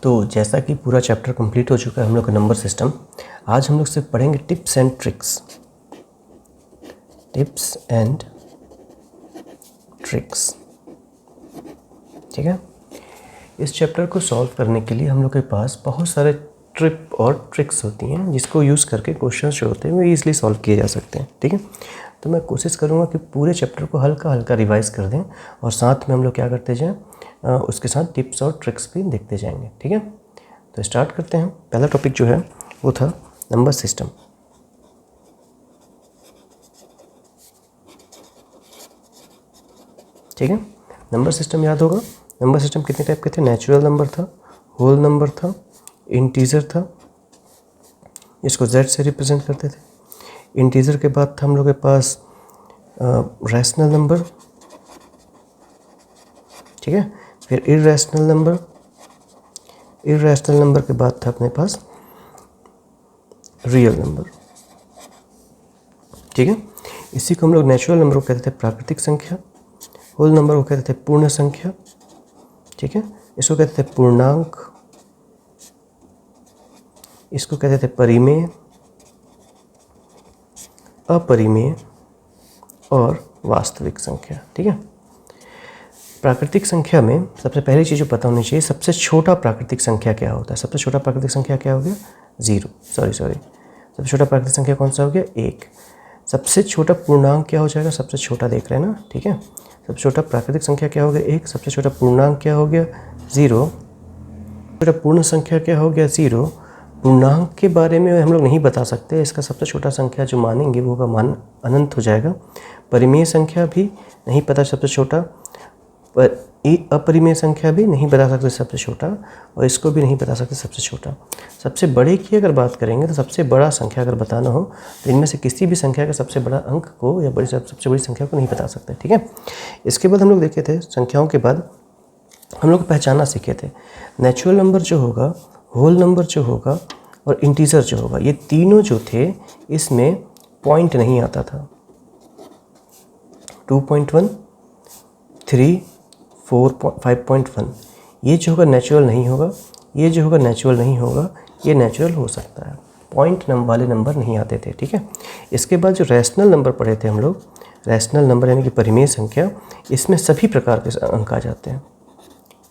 तो जैसा कि पूरा चैप्टर कंप्लीट हो चुका है हम लोग का नंबर सिस्टम, आज हम लोग सिर्फ पढ़ेंगे टिप्स एंड ट्रिक्स। ठीक है। इस चैप्टर को सॉल्व करने के लिए हम लोग के पास बहुत सारे ट्रिप और ट्रिक्स होती हैं जिसको यूज़ करके क्वेश्चंस जो होते हैं वो ईजिली सॉल्व किए जा सकते हैं। ठीक है, तो मैं कोशिश करूँगा कि पूरे चैप्टर को हल्का हल्का रिवाइज कर दें और साथ में हम लोग क्या करते जाएं, उसके साथ टिप्स और ट्रिक्स भी देखते जाएंगे। ठीक है, तो स्टार्ट करते हैं। पहला टॉपिक जो है वो था नंबर सिस्टम। ठीक है, नंबर सिस्टम याद होगा। नंबर सिस्टम कितने टाइप के थे? नेचुरल नंबर था, होल नंबर था, इंटीजर था, इसको z से रिप्रेजेंट करते थे। इंटीजर के बाद था हम लोग के पास रैशनल नंबर। ठीक है, फिर इर्रेशनल नंबर। इर्रेशनल नंबर के बाद था अपने पास रियल नंबर। ठीक है, इसी को हम लोग नेचुरल नंबर को कहते थे प्राकृतिक संख्या, होल नंबर को कहते थे पूर्ण संख्या। ठीक है, इसको कहते थे पूर्णांक, इसको कहते थे परिमेय, अपरिमेय और वास्तविक संख्या। ठीक है, प्राकृतिक संख्या में सबसे पहली चीज़ जो पता होनी चाहिए, सबसे छोटा प्राकृतिक संख्या क्या होता है? सबसे छोटा प्राकृतिक संख्या क्या हो गया? सबसे छोटा प्राकृतिक संख्या कौन सा हो गया? 1। सबसे छोटा पूर्णांक क्या हो जाएगा? सबसे छोटा देख रहे हैं ना। ठीक है, सबसे छोटा प्राकृतिक संख्या क्या हो गया? 1। सबसे छोटा पूर्णांक क्या हो गया? 0। छोटा पूर्ण संख्या क्या हो गया? 0। पूर्णांक के बारे में हम लोग नहीं बता सकते, इसका सबसे छोटा संख्या जो मानेंगे वो का मान अनंत हो जाएगा। परिमेय संख्या भी नहीं पता सबसे छोटा, पर अपरिमेय संख्या भी नहीं बता सकते सबसे छोटा, और इसको भी नहीं बता सकते सबसे छोटा। सबसे बड़े की अगर बात करेंगे तो सबसे बड़ा संख्या अगर बताना हो तो इनमें से किसी भी संख्या का सबसे बड़ा अंक को या सबसे बड़ी संख्या को नहीं बता सकते। ठीक है, इसके बाद हम लोग देखे थे संख्याओं के बाद हम लोग पहचानना सीखे थे। नेचुरल नंबर जो होगा, होल नंबर जो होगा और इंटीजर जो होगा, ये तीनों जो थे इसमें पॉइंट नहीं आता था। 2.1, 3, 4, 5.1 ये जो होगा नेचुरल नहीं होगा, ये जो होगा नेचुरल नहीं होगा, ये नेचुरल हो सकता है। पॉइंट वाले नंबर नहीं आते थे। ठीक है, इसके बाद जो रैशनल नंबर पढ़े थे हम लोग, रैशनल नंबर यानी कि परिमेय संख्या, इसमें सभी प्रकार के अंक आ जाते हैं।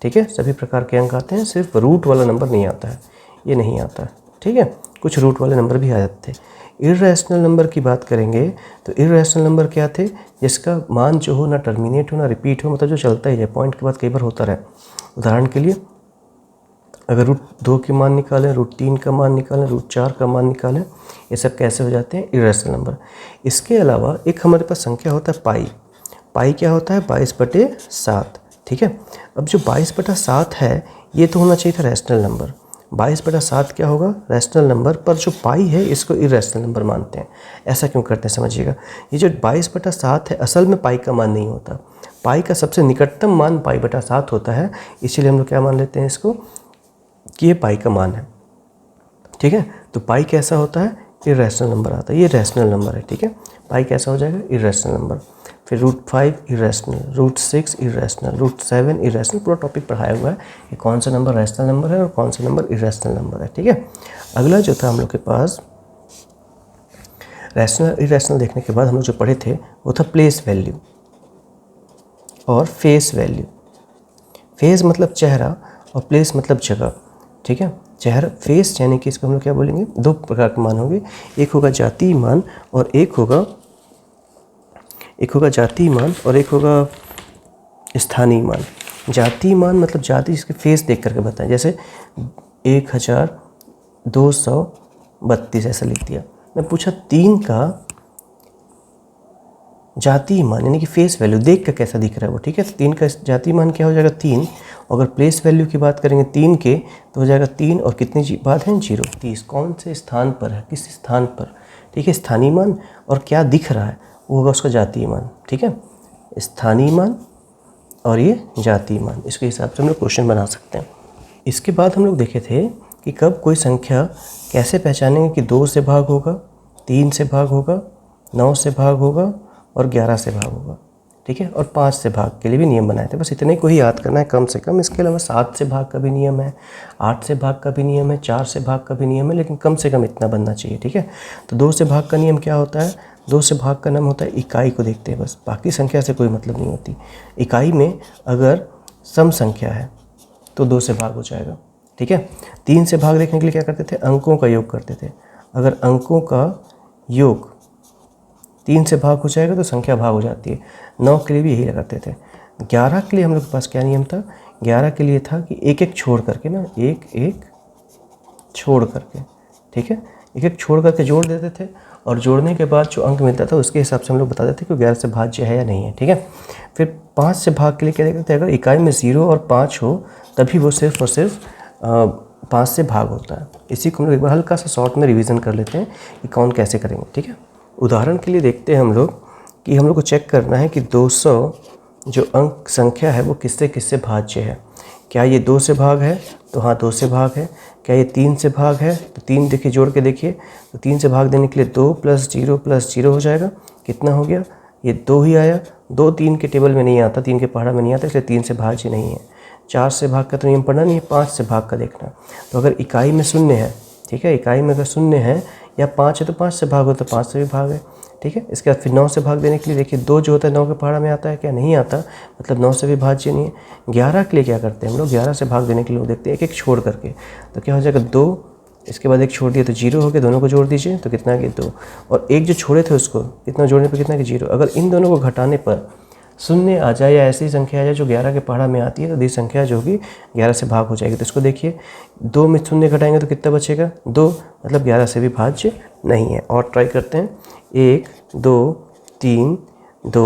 ठीक है, सभी प्रकार के अंक आते हैं, सिर्फ रूट वाला नंबर नहीं आता है, ये नहीं आता है। ठीक है, कुछ रूट वाले नंबर भी आ जाते थे। इर्रेशनल नंबर की बात करेंगे तो इर्रेशनल नंबर क्या थे? जिसका मान जो हो ना टर्मिनेट हो ना रिपीट हो, मतलब जो चलता ही जाए, पॉइंट के बाद कई बार होता रहे। उदाहरण के लिए अगर रूट 2 के मान निकालें, रूट 3 का मान निकालें, रूट 4 का मान निकालें, ये सब कैसे हो जाते हैं? Irrational number. इसके अलावा एक हमारे पास संख्या होता है पाई। पाई क्या होता है? 22/7। ठीक है, अब जो 22/7 है ये तो होना चाहिए था रैशनल नंबर। 22/7 क्या होगा? रैशनल नंबर, पर जो पाई है इसको इर्रेशनल नंबर मानते हैं। ऐसा क्यों करते हैं समझिएगा। ये जो 22/7 है असल में पाई का मान नहीं होता, पाई का सबसे निकटतम मान पाई/7 होता है, इसीलिए हम लोग क्या मान लेते हैं इसको कि ये पाई का मान है। ठीक है, तो पाई कैसा होता है? इर्रेशनल नंबर आता है, ये रैशनल नंबर है। ठीक है, पाई कैसा हो जाएगा? Irrational number. फिर root 5 irrational, root 6 irrational, root 7 irrational. पूरा टॉपिक पढ़ाया हुआ है कि कौन सा नंबर रैशनल नंबर है और कौन सा नंबर इर्रेशनल नंबर है। ठीक है, अगला जो था हम लोग के पास रैशनल इर्रेशनल देखने के बाद हम लोग जो पढ़े थे वो था प्लेस वैल्यू और फेस वैल्यू। फेस मतलब चेहरा और प्लेस मतलब जगह। ठीक है, चेहरा फेस यानी कि इसको हम लोग क्या बोलेंगे? 2 प्रकार के मान होंगे, एक होगा जातीय मान और एक होगा जातीय मान और एक होगा स्थानीय मान। जातीय मान मतलब जाति इसके फेस देख करके बताएं, जैसे 1232 ऐसा लिख दिया। मैं पूछा 3 का जातीय मान यानी कि फेस वैल्यू देख कर कैसा दिख रहा है वो। ठीक है, तो 3 का जातीय मान क्या हो जाएगा? 3। अगर प्लेस वैल्यू की बात करेंगे 3 के तो हो जाएगा 3 और कितनी बात है? 0। 30 कौन से स्थान पर है, किस स्थान पर? ठीक है, स्थानीय मान और क्या दिख रहा है वो होगा उसका जातीय मान। ठीक है, स्थानीय मान और ये जातीय मान, इसके हिसाब से हम लोग क्वेश्चन बना सकते हैं। इसके बाद हम लोग देखे थे कि कब कोई संख्या कैसे पहचानेंगे कि 2 से भाग होगा, 3 से भाग होगा, 9 से भाग होगा और 11 से भाग होगा। ठीक है। और 5 से भाग के लिए भी नियम बनाए थे, बस इतने को ही याद करना है कम से कम। इसके अलावा 7 से भाग का भी नियम है, 8 से भाग का भी नियम है, 4 से भाग का भी नियम है, लेकिन कम से कम इतना बनना चाहिए, ठीक है। तो 2 से भाग का नियम क्या होता है? 2 से भाग का नियम होता है इकाई को देखते हैं बस, बाकी संख्या से कोई मतलब नहीं होती। इकाई में अगर सम संख्या है तो 2 से भाग हो जाएगा, ठीक है। 3 से भाग देखने के लिए क्या करते थे? अंकों का योग करते थे। अगर अंकों का योग 3 से भाग हो जाएगा तो संख्या भाग हो जाती है। 9 के लिए भी यही करते थे। 11 के लिए हम लोग के पास क्या नियम था? 11 के लिए था कि एक एक छोड़ करके ना, एक एक छोड़ करके, ठीक है, एक एक छोड़ करके जोड़ देते थे, और जोड़ने के बाद जो अंक मिलता था उसके हिसाब से हम लोग बता देते कि 11 से भाज्य है या नहीं है, ठीक है। फिर 5 से भाग के लिए क्या देखते थे? अगर इकाई में 0 और 5 हो तभी वो सिर्फ और सिर्फ 5 से भाग होता है। इसी को हम लोग एक बार हल्का सा शॉर्ट में रिवीजन कर लेते हैं कि कौन कैसे करेंगे, ठीक है। उदाहरण के लिए देखते हैं हम लोग कि हम लोग को चेक करना है कि 200 जो अंक संख्या है वो किससे किससे भाज्य है। क्या ये 2 से भाग है? तो हाँ 2 से भाग है। क्या ये 3 से भाग है? तो 3 देखिए जोड़ के देखिए, तो 3 से भाग देने के लिए 2 + 0 हो जाएगा। कितना हो गया? ये 2 ही आया। 2 3 के टेबल में नहीं आता, 3 के पहाड़ा में नहीं आता, इसलिए 3 से भाज्य नहीं है। 4 से भाग का तो नियम पढ़ना नहीं है, 5 से भाग का देखना। तो अगर इकाई में 0 है, ठीक है, इकाई में अगर 0 है या 5 है तो 5 से भाग हो तो 5 से भी भाग है, ठीक है। इसके बाद फिर 9 से भाग देने के लिए देखिए 2 जो होता है 9 के पहाड़ा में आता है क्या? नहीं आता, मतलब 9 से भी भाज्य नहीं है। 11 के लिए क्या करते हैं हम लोग? 11 से भाग देने के लिए देखते हैं एक एक छोड़ करके, तो क्या हो जाएगा? 2, इसके बाद एक छोड़ दिया तो 0 हो गया, दोनों को जोड़ दीजिए तो कितना है? 2। और एक जो छोड़े थे उसको कितना जोड़ने पर कितना है? 0। अगर इन दोनों को घटाने पर 0 आ जाए या ऐसी संख्या आ जाए जो 11 के पहाड़ा में आती है तो दी संख्या जो होगी 11 से भाग हो जाएगी। तो इसको देखिए, 2 में 0 घटाएंगे तो कितना बचेगा? 2, मतलब 11 से भी भाज्य नहीं है। और ट्राई करते हैं, 1 2 3 2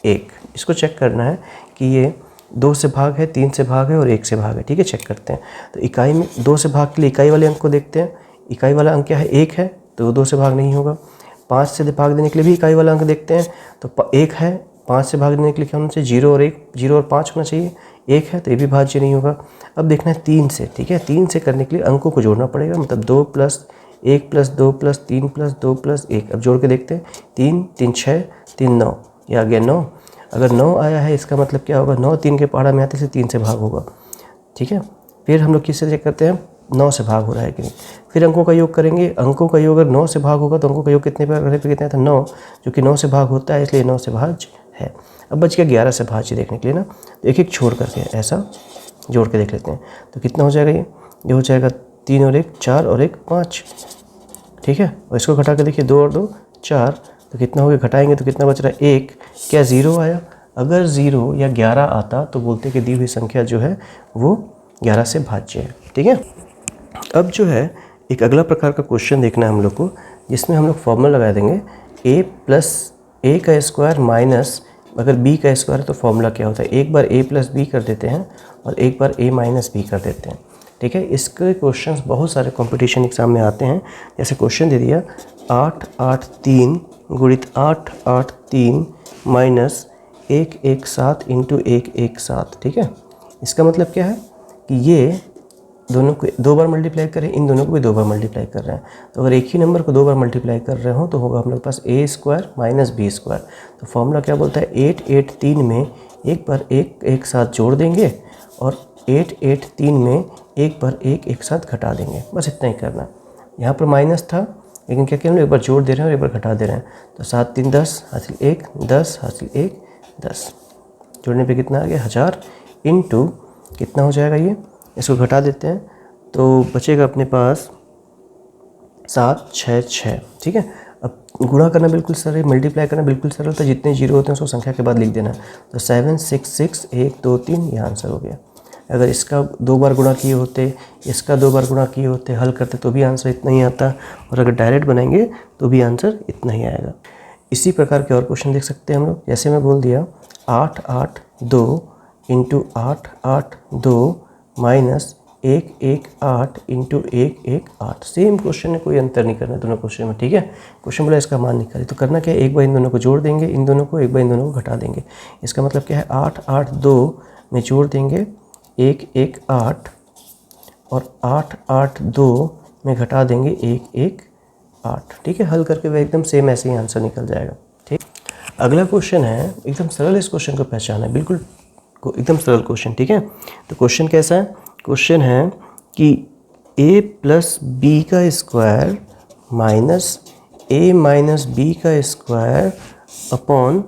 1। इसको चेक करना है कि ये 2 से भाग है, 3 से भाग है और 1 से भाग है, ठीक है। चेक करते हैं, तो इकाई में 2 से भाग के लिए इकाई वाले अंक को देखते हैं। इकाई वाला अंक क्या है? 1 है, तो 2 से भाग नहीं होगा। 5 से भाग देने के लिए भी इकाई वाला अंक देखते हैं, तो 1 है, 5 से भाग देने के लिए क्या होना चाहिए? 0 और 1, 0 और 5 होना चाहिए। 1 है तो ये भी भाज्य नहीं होगा। अब देखना है 3 से, ठीक है। 3 से करने के लिए अंकों को जोड़ना पड़ेगा, मतलब 2 + 1 + 2 + 3 + 2 + 1। अब जोड़ के देखते हैं, 3 3 6 3 9, ये आ गया 9। अगर 9 आया है इसका मतलब क्या होगा? 9 3 के पहाड़ा में आते से 3 से भाग होगा, ठीक है। फिर हम लोग किससे चेक करते हैं? 9 से भाग हो रहा है कि नहीं। फिर अंकों का योग करेंगे, अंकों का योग अगर 9 से भाग होगा तो अंकों का योग कितने पर कितना था? 9, जो कि 9 से भाग होता है इसलिए 9 से भाज्य है। अब बच गया 11 से भाज्य देखने के लिए ना, तो एक एक छोड़ करके ऐसा जोड़ के देख लेते हैं, तो कितना हो जाएगा? ये हो जाएगा 3 और 1 4 और 1 5, ठीक है। और इसको घटा के देखिए, 2 और 2 4, तो कितना हो गया? घटाएंगे तो कितना बच रहा है? 1। क्या 0 आया? अगर 0 या 11 आता तो बोलते कि दी हुई संख्या जो है वो 11 से भाज्य है, ठीक है। अब जो है एक अगला प्रकार का क्वेश्चन देखना है हम लोग को, जिसमें हम लोग फॉर्मूला लगा देंगे a + a का स्क्वायर माइनस, अगर b का स्क्वायर है तो फॉर्मूला क्या होता है? एक बार a + b कर देते हैं और एक बार a - b कर देते हैं, ठीक है। इसके क्वेश्चंस बहुत सारे कंपटीशन एग्जाम में आते हैं। जैसे क्वेश्चन दे दिया 8 8 3 गुणित 8 8 3 माइनस 1 1 7 इंटू 1 1 7, ठीक है। इसका मतलब क्या है कि ये दोनों को 2 बार मल्टीप्लाई करें, इन दोनों को भी 2 बार मल्टीप्लाई कर रहे हैं। तो अगर एक ही नंबर को 2 बार मल्टीप्लाई कर रहे हो तो होगा हम लोग के पास a² - b²। तो फॉर्मूला क्या बोलता है? 8 8 3 में एक बार 1 1 7 जोड़ देंगे और 8 8 3 में एक बार 1 1 7 घटा देंगे, बस इतना ही करना। यहाँ पर माइनस था लेकिन क्या किया, एक बार जोड़ दे रहे हैं और एक बार घटा दे रहे हैं। तो 7 3 10 हासिल 1 10 हासिल 1 10, जोड़ने पे कितना आ गया? 1000 इंटू कितना हो जाएगा? ये इसको घटा देते हैं तो बचेगा अपने पास 7 6 6, ठीक है। अब गुणा करना बिल्कुल सरल, मल्टीप्लाई करना बिल्कुल सरल होता है। जितने जीरो होते हैं उसको संख्या के बाद लिख देना। तो 7 6 6 1 2 3, ये आंसर हो गया। अगर इसका 2 बार गुणा किए होते, इसका 2 बार गुणा किए होते, हल करते तो भी आंसर इतना ही आता, और अगर डायरेक्ट बनाएंगे तो भी आंसर इतना ही आएगा। इसी प्रकार के और क्वेश्चन देख सकते हैं हम लोग। जैसे मैं बोल दिया 8 8 2 into 8 8 2 minus 1 1 8 into 1 1 8। Same question है, कोई अंतर नहीं करना दोनों क्वेश्चन में, ठीक है। क्वेश्चन बोला इसका मान निकालिए, तो करना क्या है? एक बार इन दोनों को जोड़ देंगे, इन दोनों को, एक बार इन दोनों को घटा देंगे। इसका मतलब क्या है? 8 8 2 में जोड़ देंगे 1 1 8 और 8 8 2 में घटा देंगे 1 1 8, ठीक है। हल करके वह एकदम सेम ऐसे ही आंसर निकल जाएगा, ठीक। अगला क्वेश्चन है एकदम सरल, इस क्वेश्चन को पहचाना है, बिल्कुल एकदम सरल क्वेश्चन, ठीक है। तो क्वेश्चन कैसा है? क्वेश्चन है कि a प्लस बी का square minus a minus B का स्क्वायर अपॉन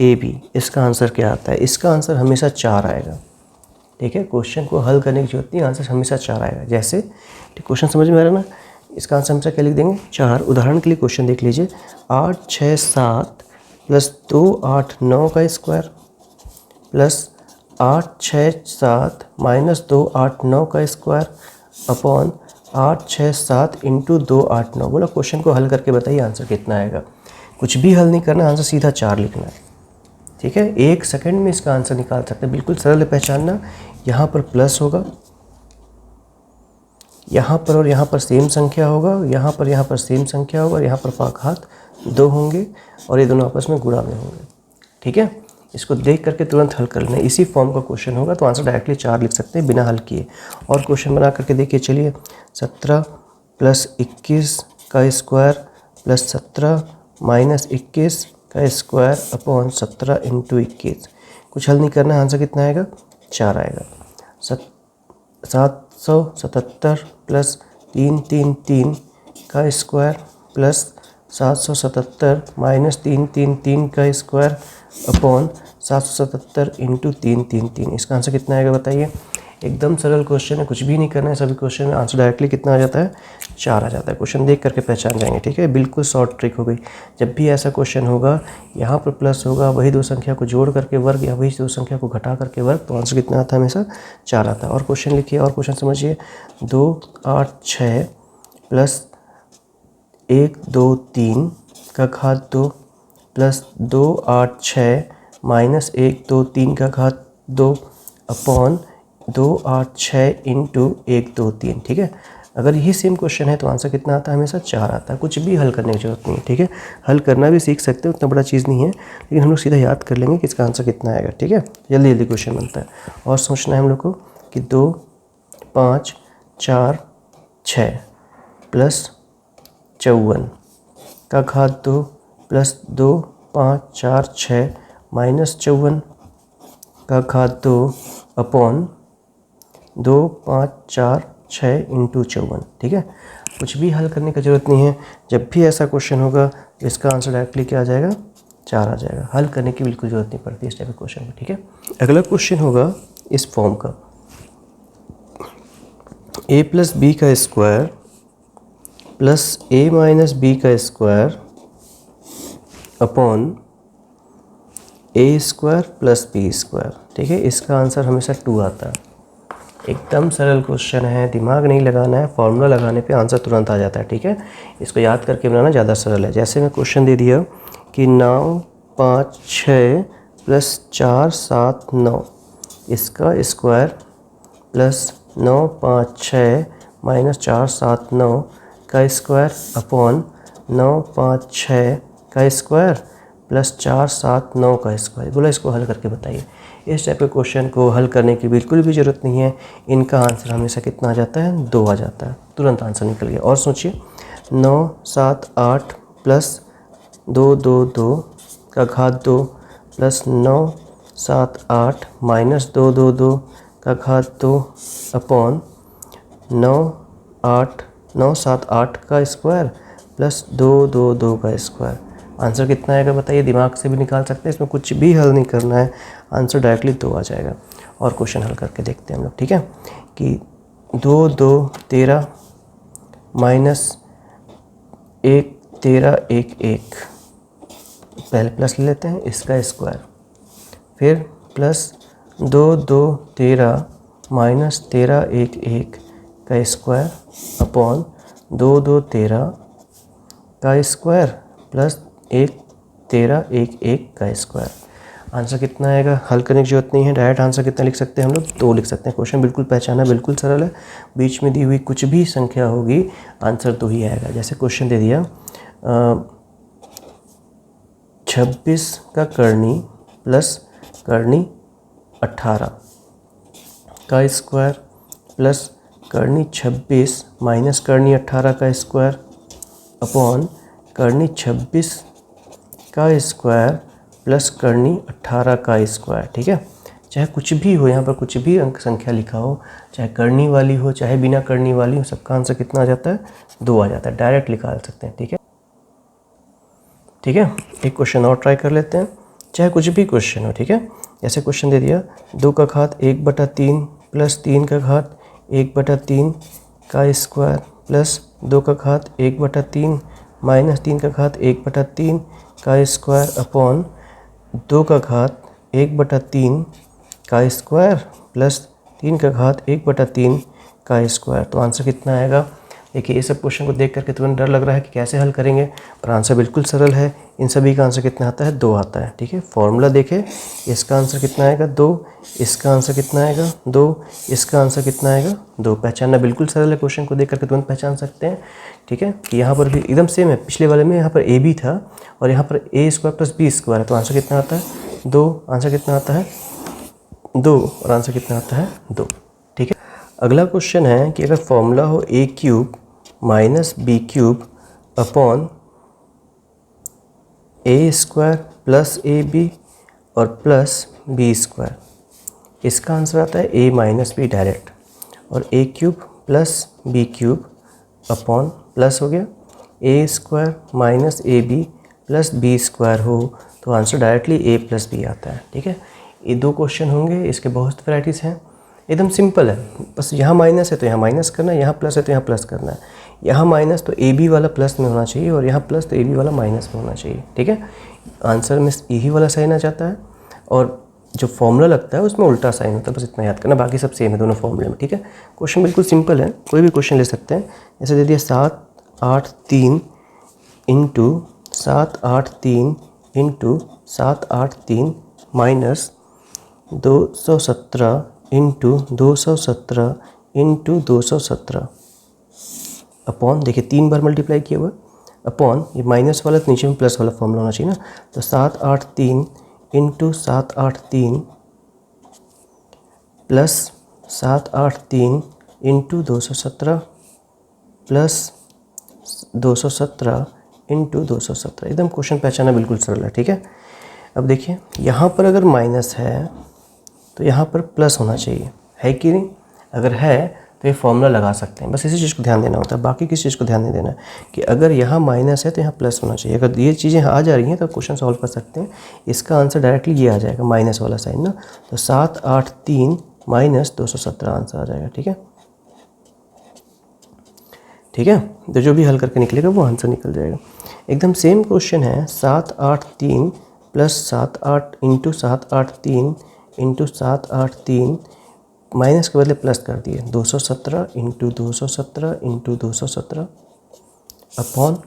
ए बी, इसका आंसर क्या आता है? इसका आंसर हमेशा 4 आएगा, ठीक है। क्वेश्चन को हल करने की जरूरत नहीं, आंसर हमेशा 4 आएगा। जैसे क्वेश्चन समझ में आ रहा है ना, इसका आंसर हमेशा क्या लिख देंगे? 4। उदाहरण के लिए क्वेश्चन देख लीजिए, 8 6 7 प्लस 2 8 9 का स्क्वायर प्लस 8 6 7 माइनस 2 8 9 का स्क्वायर अपॉन 8 6 7 इंटू 2 8 9। बोला क्वेश्चन को हल करके बताइए आंसर कितना आएगा। कुछ भी हल नहीं करना, आंसर सीधा 4 लिखना है, ठीक है। 1 सेकंड में इसका आंसर निकाल सकते हैं, बिल्कुल सरल है पहचानना। यहाँ पर प्लस होगा, यहाँ पर और यहाँ पर सेम संख्या होगा, यहाँ पर सेम संख्या होगा, यहाँ पर पाकघात 2 होंगे और ये दोनों आपस में गुणा में होंगे, ठीक है। इसको देख करके तुरंत हल कर लेना। इसी फॉर्म का क्वेश्चन होगा तो आंसर डायरेक्टली 4 लिख सकते हैं बिना हल किए। और क्वेश्चन बना करके देखिए, चलिए 17 प्लस 21 का स्क्वायर प्लस 17 माइनस 21 का स्क्वायर अपॉन 17 इंटू 21। कुछ हल नहीं करना है, आंसर कितना आएगा? 4 आएगा। 777 प्लस 333 का स्क्वायर प्लस 777 माइनस 333 का स्क्वायर अपॉन 777 इंटू 333। इसका आंसर कितना आएगा बताइए? एकदम सरल क्वेश्चन है, कुछ भी नहीं करना है। सभी क्वेश्चन में आंसर डायरेक्टली कितना आ जाता है? 4 आ जाता है। क्वेश्चन देख करके पहचान जाएंगे, ठीक है। बिल्कुल शॉर्ट ट्रिक हो गई। जब भी ऐसा क्वेश्चन होगा, यहाँ पर प्लस होगा, वही दो संख्या को जोड़ करके वर्ग या वही दो संख्या को घटा करके वर्ग, तो आंसर कितना आता है? हमेशा 4 आता है। और क्वेश्चन लिखिए, और क्वेश्चन समझिए। 2 8 6 प्लस 1 2 3 का घात 2 प्लस 2 8 6 माइनस 1 2 3 का घात 2 अपॉन 2 8 6 इंटू 1 2 3, ठीक है। अगर यही सेम क्वेश्चन है तो आंसर कितना आता है? हमेशा 4 आता है। कुछ भी हल करने की जरूरत नहीं है, ठीक है। हल करना भी सीख सकते हैं, उतना बड़ा चीज़ नहीं है, लेकिन हम लोग सीधा याद कर लेंगे कि इसका आंसर कितना आएगा, ठीक है। जल्दी जल्दी क्वेश्चन बनता है। और सोचना है हम लोग को कि 2 5 4 6 प्लस 54 का घात 2 प्लस 2 5 4 6 माइनस 54 का घात 2 अपॉन 2 5 4 6 इंटू 54, ठीक है। कुछ भी हल करने की ज़रूरत नहीं है। जब भी ऐसा क्वेश्चन होगा तो इसका आंसर डायरेक्टली क्या आ जाएगा? 4 आ जाएगा। हल करने की बिल्कुल ज़रूरत नहीं पड़ती इस टाइप के क्वेश्चन में, ठीक है। अगला क्वेश्चन होगा इस फॉर्म का, a प्लस बी का square plus a minus B का square upon a square plus B square, ठीक है। इसका आंसर हमेशा 2 आता है। एकदम सरल क्वेश्चन है, दिमाग नहीं लगाना है, फॉर्मूला लगाने पे आंसर तुरंत आ जाता है, ठीक है। इसको याद करके बनाना ज़्यादा सरल है। जैसे मैं क्वेश्चन दे दिया कि 9 5 6 प्लस 4 7 9, इसका स्क्वायर प्लस 9 5 6 माइनस 4 7 9 का स्क्वायर अपॉन 9 5 6 का स्क्वायर प्लस 4 7 9 का स्क्वायर। बोला इसको हल करके बताइए। इस टाइप के क्वेश्चन को हल करने की बिल्कुल भी ज़रूरत नहीं है। इनका आंसर हमेशा कितना आ जाता है? 2 आ जाता है, तुरंत आंसर निकल गया। और सोचिए, 9 7 8 प्लस 2 2 2 का घात 2 प्लस 9 7 8 माइनस 2 2 2 का घात 2 अपॉन 9 8 9 7 8 का स्क्वायर प्लस 2 2 2 का स्क्वायर। आंसर कितना आएगा बताइए? दिमाग से भी निकाल सकते हैं, इसमें कुछ भी हल नहीं करना है, आंसर डायरेक्टली 2 आ जाएगा। और क्वेश्चन हल करके देखते हैं हम लोग, ठीक है। कि 2 2 13 माइनस 1 13 1 1, पहले प्लस ले लेते हैं, इसका स्क्वायर, फिर प्लस 2 2 13 माइनस 13 1 1 का स्क्वायर अपॉन 2 2 13 का स्क्वायर प्लस 1 13 1 1 का स्क्वायर। आंसर कितना आएगा? हल करने की जरूरत नहीं है, डायरेक्ट आंसर कितना लिख सकते हैं हम लोग? 2 लिख सकते हैं। क्वेश्चन बिल्कुल पहचाना, बिल्कुल सरल है। बीच में दी हुई कुछ भी संख्या होगी, आंसर 2 ही आएगा। जैसे क्वेश्चन दे दिया 26 का करनी प्लस करनी 18 का स्क्वायर प्लस करनी 26 माइनस करनी 18 का स्क्वायर अपॉन करनी 26 का स्क्वायर प्लस करनी 18 का स्क्वायर। ठीक है, चाहे कुछ भी हो, यहाँ पर कुछ भी अंक संख्या लिखा हो, चाहे करनी वाली हो चाहे बिना करनी वाली हो, सबका आंसर कितना आ जाता है? 2 आ जाता है। डायरेक्ट निकाल सकते हैं। ठीक है, ठीक है। एक क्वेश्चन और ट्राई कर लेते हैं, चाहे कुछ भी क्वेश्चन हो। ठीक है, ऐसे क्वेश्चन दे दिया 2 का घात 1/3 प्लस 3 का घात 1/3 का स्क्वायर प्लस 2 का घात 1/3 माइनस 3 का घात 1/3 का स्क्वायर अपॉन 2 का घात 1/3 का स्क्वायर प्लस 3 का घात 1/3 का स्क्वायर। तो आंसर कितना आएगा? देखिए, ये सब क्वेश्चन को देख करके तुरंत डर लग रहा है कि कैसे हल करेंगे, पर आंसर बिल्कुल सरल है। इन सभी का आंसर कितना आता है? 2 आता है। ठीक है, फॉर्मूला देखें, इसका आंसर कितना आएगा? 2। इसका आंसर कितना आएगा? 2। इसका आंसर कितना आएगा? 2। पहचानना बिल्कुल सरल है, क्वेश्चन को देख करके तुरंत पहचान सकते हैं। ठीक है, कि यहाँ पर भी एकदम सेम है, पिछले वाले में यहाँ पर ए बी था और यहाँ पर ए स्क्वायर प्लस बी स्क्वायर है, तो आंसर कितना आता है? 2। आंसर कितना आता है? 2। और आंसर कितना आता है? 2। ठीक है, अगला क्वेश्चन है कि अगर फॉर्मूला हो A cube minus B cube upon A square plus A B और प्लस बी स्क्वायर, इसका आंसर आता है ए माइनस बी डायरेक्ट, और A cube plus B cube upon plus हो गया A square minus A B plus B square हो, तो answer directly A plus B आता है। ठीक है, ये 2 क्वेश्चन होंगे, इसके बहुत वैराइटीज़ हैं, एकदम सिंपल है। बस यहाँ माइनस है तो यहाँ माइनस करना है, यहाँ प्लस है तो यहाँ प्लस करना है। यहाँ माइनस तो ए बी वाला प्लस में होना चाहिए और यहाँ प्लस तो ए बी वाला माइनस में होना चाहिए। ठीक है, आंसर में यही वाला साइन आ जाता है और जो फॉर्मूला लगता है उसमें उल्टा साइन होता है, बस इतना याद करना, बाकी सब सेम है दोनों फॉर्मूले में। ठीक है, क्वेश्चन बिल्कुल सिंपल है, कोई भी क्वेश्चन ले सकते हैं। जैसे दे दिया 7 8 3 into 7 8 3 into 7 8 3 minus 217 into 217 into 217 upon, देखिए 3 बार मल्टीप्लाई किया हुआ अपॉन, ये माइनस वाला तो नीचे में प्लस वाला फॉर्मूला होना चाहिए ना, तो 7 8 3 into 7 8 3 plus 7 8 3 into 217 plus 217 into 217। एकदम क्वेश्चन पहचाना बिल्कुल सरल है। ठीक है, अब देखिए यहाँ पर अगर माइनस है तो यहाँ पर प्लस होना चाहिए, है कि नहीं? अगर है तो ये फॉर्मूला लगा सकते हैं, बस इसी चीज़ को ध्यान देना होता है, बाकी किसी चीज़ को ध्यान नहीं देना है कि अगर यहाँ माइनस है तो यहाँ प्लस होना चाहिए। अगर ये चीज़ें आ जा रही हैं तो क्वेश्चन सॉल्व कर सकते हैं। इसका आंसर डायरेक्टली ये आ जाएगा, माइनस वाला साइन ना, तो 7 8 3 माइनस 217 आंसर आ जाएगा। ठीक है, ठीक है, तो जो भी हल करके निकलेगा वो आंसर निकल जाएगा। एकदम सेम क्वेश्चन है, 7 8 3 प्लस 7 8 इंटू 7 8 3 इंटू 7 8 3 माइनस के बदले प्लस कर दिए 217 इंटू 217 इंटू 217 अपॉन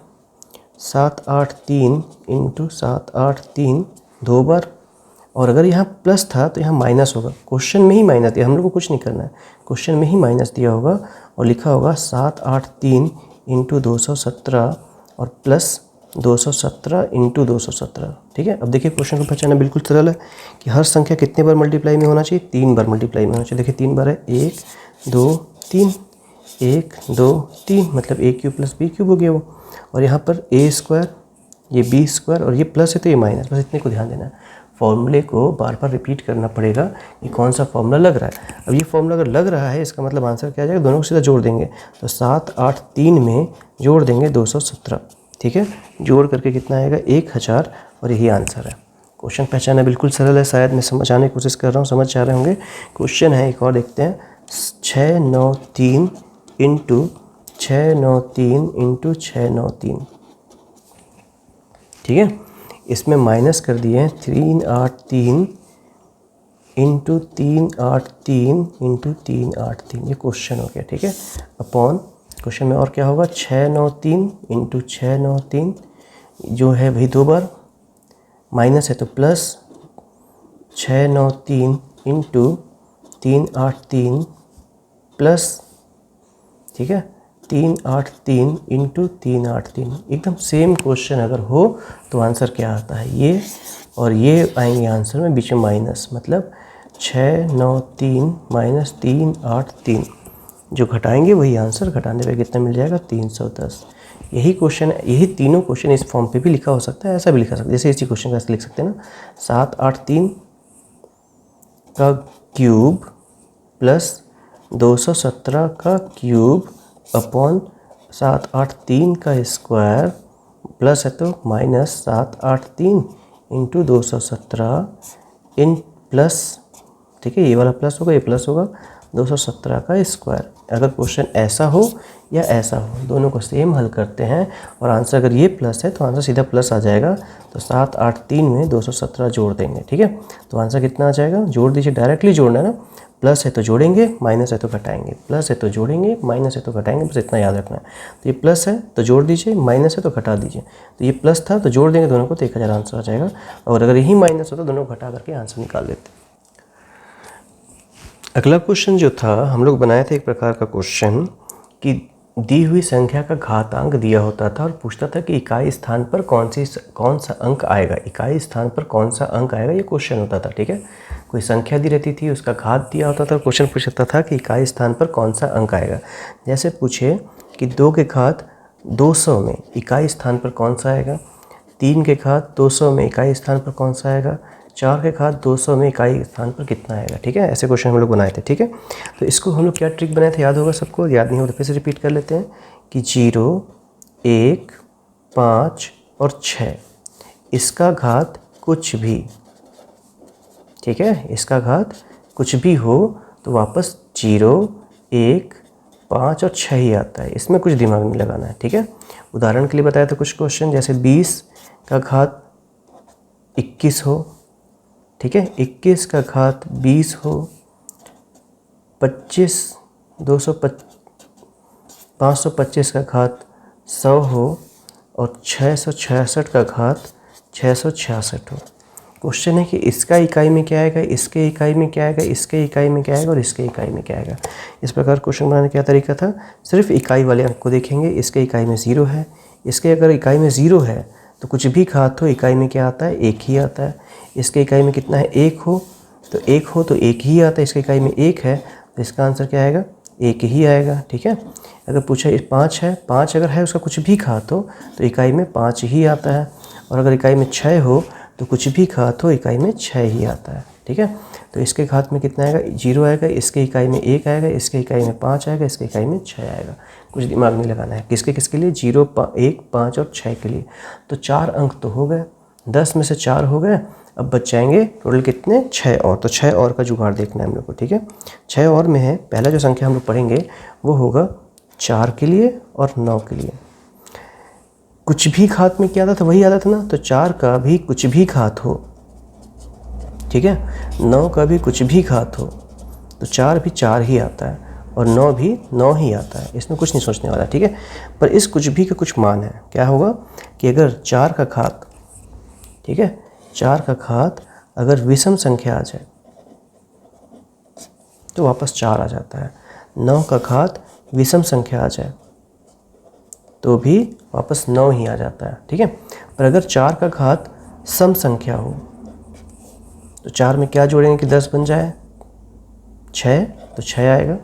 7 8 3 इंटू 7 8 3 2 बार, और अगर यहाँ प्लस था तो यहाँ माइनस होगा, क्वेश्चन में ही माइनस दिया, हम लोग को कुछ नहीं करना है, क्वेश्चन में ही माइनस दिया होगा और लिखा होगा 7 8 3 इंटू 217 और प्लस 217 इंटू 217। ठीक है, अब देखिए क्वेश्चन को पहचानना बिल्कुल सरल है कि हर संख्या कितने बार मल्टीप्लाई में होना चाहिए? 3 बार मल्टीप्लाई में होना चाहिए। देखिए 3 बार है, 1 2 3, 1 2 3, मतलब ए क्यूब प्लस बी क्यूब हो गया वो, और यहाँ पर ए स्क्वायर, ये बी स्क्वायर और ये प्लस है तो ये माइनस, बस इतने को ध्यान देना है। फॉर्मूले को बार बार रिपीट करना पड़ेगा कि कौन सा फॉर्मूला लग रहा है। अब ये फॉर्मूला अगर लग रहा है इसका मतलब आंसर क्या आ जाएगा? दोनों को सीधा जोड़ देंगे, तो 7 8 3 में जोड़ देंगे 217। ठीक है, जोड़ करके कितना आएगा? 1000, और यही आंसर है। क्वेश्चन पहचाना बिल्कुल सरल है, शायद मैं समझाने की कोशिश कर रहा हूँ, समझ जा रहे होंगे। क्वेश्चन है एक और देखते हैं, 693 इंटू 693 इंटू 693। ठीक है, इसमें माइनस कर दिए हैं 383 इंटू 383 इंटू 383, ये क्वेश्चन हो गया। ठीक है, अपॉन क्वेश्चन में और क्या होगा? 693 इंटू 693, जो है वही 2 बार, माइनस है तो प्लस 693 इंटू 383 प्लस, ठीक है, 383 इंटू 383। एकदम सेम क्वेश्चन अगर हो तो आंसर क्या आता है? ये और ये आएंगे आंसर में, बीच में माइनस, मतलब 693 माइनस 383। जो घटाएंगे वही आंसर, घटाने पे कितना मिल जाएगा 310। यही क्वेश्चन है, यही तीनों क्वेश्चन इस फॉर्म पे भी लिखा हो सकता है, ऐसा भी लिखा सकता है। जैसे इसी क्वेश्चन का ऐसे लिख सकते हैं ना, 783 का क्यूब प्लस 217 का क्यूब अपॉन 783 का स्क्वायर प्लस है तो माइनस 783 इंटू 217 इन प्लस, ठीक है, ये वाला प्लस होगा, ये प्लस होगा, 217 का स्क्वायर। अगर क्वेश्चन ऐसा हो या ऐसा हो, दोनों को सेम हल करते हैं और आंसर अगर ये प्लस है तो आंसर सीधा प्लस आ जाएगा। तो 783 में 217 जोड़ देंगे, ठीक है, तो आंसर कितना आ जाएगा, जोड़ दीजिए, डायरेक्टली जोड़ना है ना, प्लस है तो जोड़ेंगे, माइनस है तो घटाएंगे, प्लस है तो जोड़ेंगे, माइनस है तो घटाएंगे, बस इतना याद रखना है। तो ये प्लस है तो जोड़ दीजिए, माइनस है तो घटा दीजिए। तो ये प्लस था तो जोड़ देंगे दोनों को तो 1000 आंसर आ जाएगा। और अगर यही माइनस हो तो दोनों को घटा करके आंसर निकाल देते। अगला क्वेश्चन जो था, हम लोग बनाए थे एक प्रकार का क्वेश्चन कि दी हुई संख्या का घातांक दिया होता था और पूछता था कि इकाई स्थान पर कौन सा अंक आएगा, इकाई स्थान पर कौन सा अंक आएगा, ये क्वेश्चन होता था, ठीक है। कोई संख्या दी रहती थी, उसका घात दिया होता था, क्वेश्चन पूछता था कि इकाई स्थान पर कौन सा अंक आएगा। जैसे पूछे कि 2 के घात 200 में इकाई स्थान पर कौन सा आएगा, 3 के घात 200 में इकाई स्थान पर कौन सा आएगा, 4 के घात 200 में इकाई स्थान पर कितना आएगा, ठीक है। ऐसे क्वेश्चन हम लोग बनाए थे, ठीक है। तो इसको हम लोग क्या ट्रिक बनाए थे, याद होगा सबको, याद नहीं हो तो फिर से रिपीट कर लेते हैं कि 0, 1, 5 और 6 इसका घात कुछ भी, ठीक है, इसका घात कुछ भी हो तो वापस 0, 1, 5 और 6 ही आता है, इसमें कुछ दिमाग नहीं लगाना है, ठीक है। उदाहरण के लिए बताया था कुछ क्वेश्चन, जैसे 20 का घात 21 हो, ठीक है, 21 का घात 20 हो, 525 का घात 100 हो और 666 का घात 666 हो। क्वेश्चन है कि इसका इकाई में क्या आएगा, इसके इकाई में क्या आएगा, इसके इकाई में क्या आएगा और इसके इकाई में क्या आएगा। इस प्रकार क्वेश्चन बनाने का क्या तरीका था, सिर्फ इकाई वाले अंक को देखेंगे, इसके इकाई में 0 है, इसके अगर इकाई में 0 है तो कुछ भी घात हो इकाई में क्या आता है, 1 ही आता है। इसके इकाई में कितना है, 1 हो तो 1 ही आता है, इसके इकाई में 1 है तो इसका आंसर क्या आएगा, 1 ही आएगा, ठीक है। अगर पूछा 5 है, 5 अगर है उसका कुछ भी घात हो तो इकाई में 5 ही आता है, और अगर इकाई में 6 हो तो कुछ भी घात हो इकाई में 6 ही आता है, ठीक है। तो इसके घात में कितना आएगा, 0 आएगा, इसके इकाई में 1 आएगा, इसके इकाई में 5 आएगा, इसके इकाई में 6 आएगा। कुछ दिमाग नहीं लगाना है, किसके लिए, 0, 1, 5 और 6 के लिए। तो 4 अंक तो हो गए, 10 में से 4 हो गए, अब बच जाएंगे टोटल कितने, 6 और। तो 6 और का जुगाड़ देखना है हम लोग को, ठीक है। 6 और में है, पहला जो संख्या हम लोग पढ़ेंगे वो होगा 4 के लिए और 9 के लिए। कुछ भी घात में क्या आता था, वही आता था ना, तो 4 का भी कुछ भी घात हो, ठीक है, 9 का भी कुछ भी घात हो तो 4 भी 4 ही आता है और 9 भी 9 ही आता है, इसमें कुछ नहीं सोचने वाला, ठीक है। पर इस कुछ भी का कुछ मान है, क्या होगा कि अगर 4 का घात, ठीक है, 4 का घात अगर विषम संख्या आ जाए तो वापस 4 आ जाता है, 9 का घात विषम संख्या आ जाए तो भी वापस 9 ही आ जाता है, ठीक है। पर अगर 4 का घात सम संख्या हो तो 4 में क्या जोड़ेंगे कि 10 बन जाए, 6, तो 6 आएगा,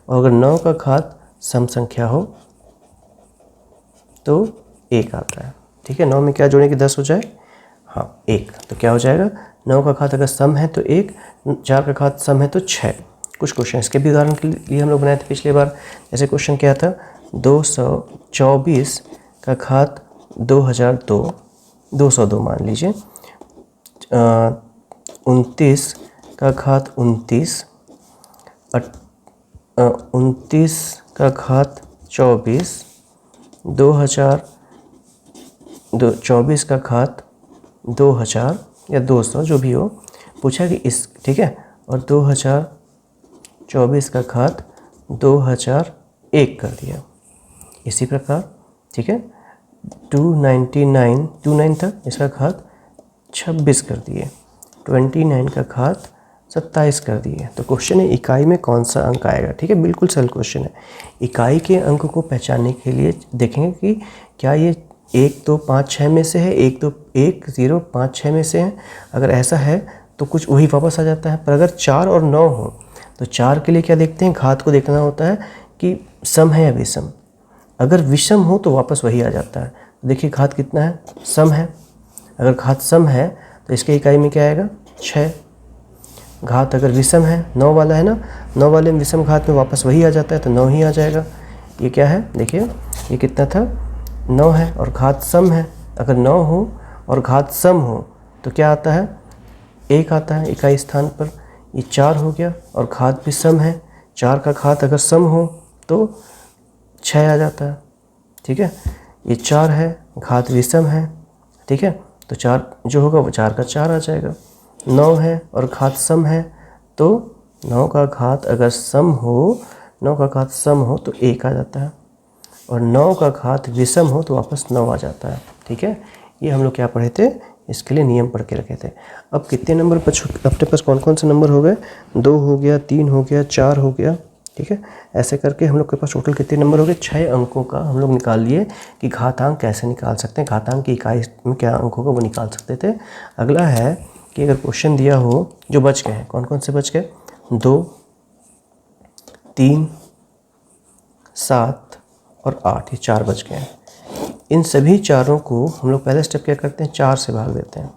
और अगर 9 का घात सम संख्या हो तो 1 आता है, ठीक है। 9 में क्या जोड़ेंगे कि 10 हो जाए, हाँ 1, तो क्या हो जाएगा, 9 का घात अगर सम है तो 1, 4 का घात सम है तो 6। कुछ क्वेश्चन इसके भी उदाहरण के लिए हम लोग बनाए थे पिछली बार। जैसे क्वेश्चन क्या था, 224 का घात 202 मान लीजिए, 29 का घात 29, 29 का घात 24, 24 का घात 2000 या 200 जो भी हो, पूछा कि इस, ठीक है, और 2024 का घात 2001 कर दिया। इसी प्रकार, ठीक है, 299 था, इसका घात 26 कर दिए, 29 का घात 27 कर दिए। तो क्वेश्चन है इकाई में कौन सा अंक आएगा, ठीक है, बिल्कुल सरल क्वेश्चन है। इकाई के अंक को पहचानने के लिए देखेंगे कि क्या ये 1, 2, 5, 6 में से है, 1, 2, 1, 0, 5, 6 में से है। अगर ऐसा है तो कुछ वही वापस आ जाता है। पर अगर 4 और 9 हो तो 4 के लिए क्या देखते हैं, घात को देखना होता है कि सम है या विषम। अगर विषम हो तो वापस वही आ जाता है। देखिए घात कितना है, सम है। अगर घात सम है तो इसके इकाई में क्या आएगा, 6। घात अगर विषम है, 9 वाला है ना, 9 वाले में विषम घात में वापस वही आ जाता है, तो 9 ही आ जाएगा। ये क्या है, देखिए ये कितना था, 9 है, और घात सम है। अगर 9 हो और घात सम हो तो क्या आता है, 1 आता है इकाई स्थान पर। ये 4 हो गया और घात भी सम है। 4 का घात अगर सम हो तो 6 आ जाता है, ठीक है। ये 4 है, घात विषम है, ठीक है, तो 4 जो होगा वो 4 का 4 आ जाएगा। 9 है और घात सम है, तो 9 का घात अगर सम हो, 9 का घात सम हो तो 1 आ जाता है, और 9 का घात विषम हो तो वापस 9 आ जाता है, ठीक है। ये हम लोग क्या पढ़े थे, इसके लिए नियम पढ़ के रखे थे। अब कितने नंबर अपने पास कौन कौन से नंबर हो गए, 2 हो गया, 3 हो गया, 4 हो गया, ठीक है। ऐसे करके हम लोग के पास टोटल कितने नंबर हो गए, 6 अंकों का हम लोग निकाल लिए कि घातांक कैसे निकाल सकते हैं, घातांक की इकाई में क्या अंक होगा वो निकाल सकते थे। अगला है कि अगर क्वेश्चन दिया हो, जो बच गए हैं, कौन कौन से बच गए, 2, 3, 7 और 8, ये 4 बच गए हैं। इन सभी चारों को हम लोग पहले स्टेप क्या करते हैं, 4 से भाग देते हैं,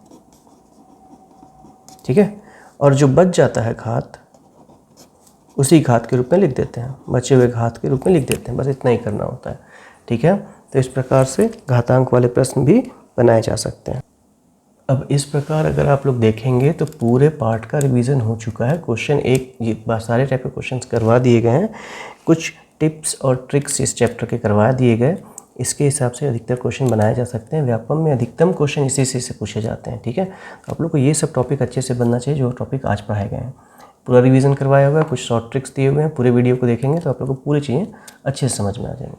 ठीक है। और जो बच जाता है घात, उसी घात के रूप में लिख देते हैं, बचे हुए घात के रूप में लिख देते हैं, बस इतना ही करना होता है, ठीक है। तो इस प्रकार से घातांक वाले प्रश्न भी बनाए जा सकते हैं। अब इस प्रकार अगर आप लोग देखेंगे तो पूरे पार्ट का रिवीजन हो चुका है। क्वेश्चन एक सारे टाइप के क्वेश्चंस करवा दिए गए हैं, कुछ टिप्स और ट्रिक्स इस चैप्टर के करवा दिए गए। इसके हिसाब से अधिकतर क्वेश्चन बनाए जा सकते हैं। व्यापम में अधिकतम क्वेश्चन इसी से पूछे जाते हैं, ठीक है। तो आप लोग को ये सब टॉपिक अच्छे से बनना चाहिए जो टॉपिक आज पढ़ाए गए हैं। पूरा रिवीजन करवाया हुआ है, कुछ शॉर्ट ट्रिक्स दिए हुए हैं। पूरे वीडियो को देखेंगे तो आप लोग को पूरी चीज़ें अच्छे से समझ में आ जाएंगी।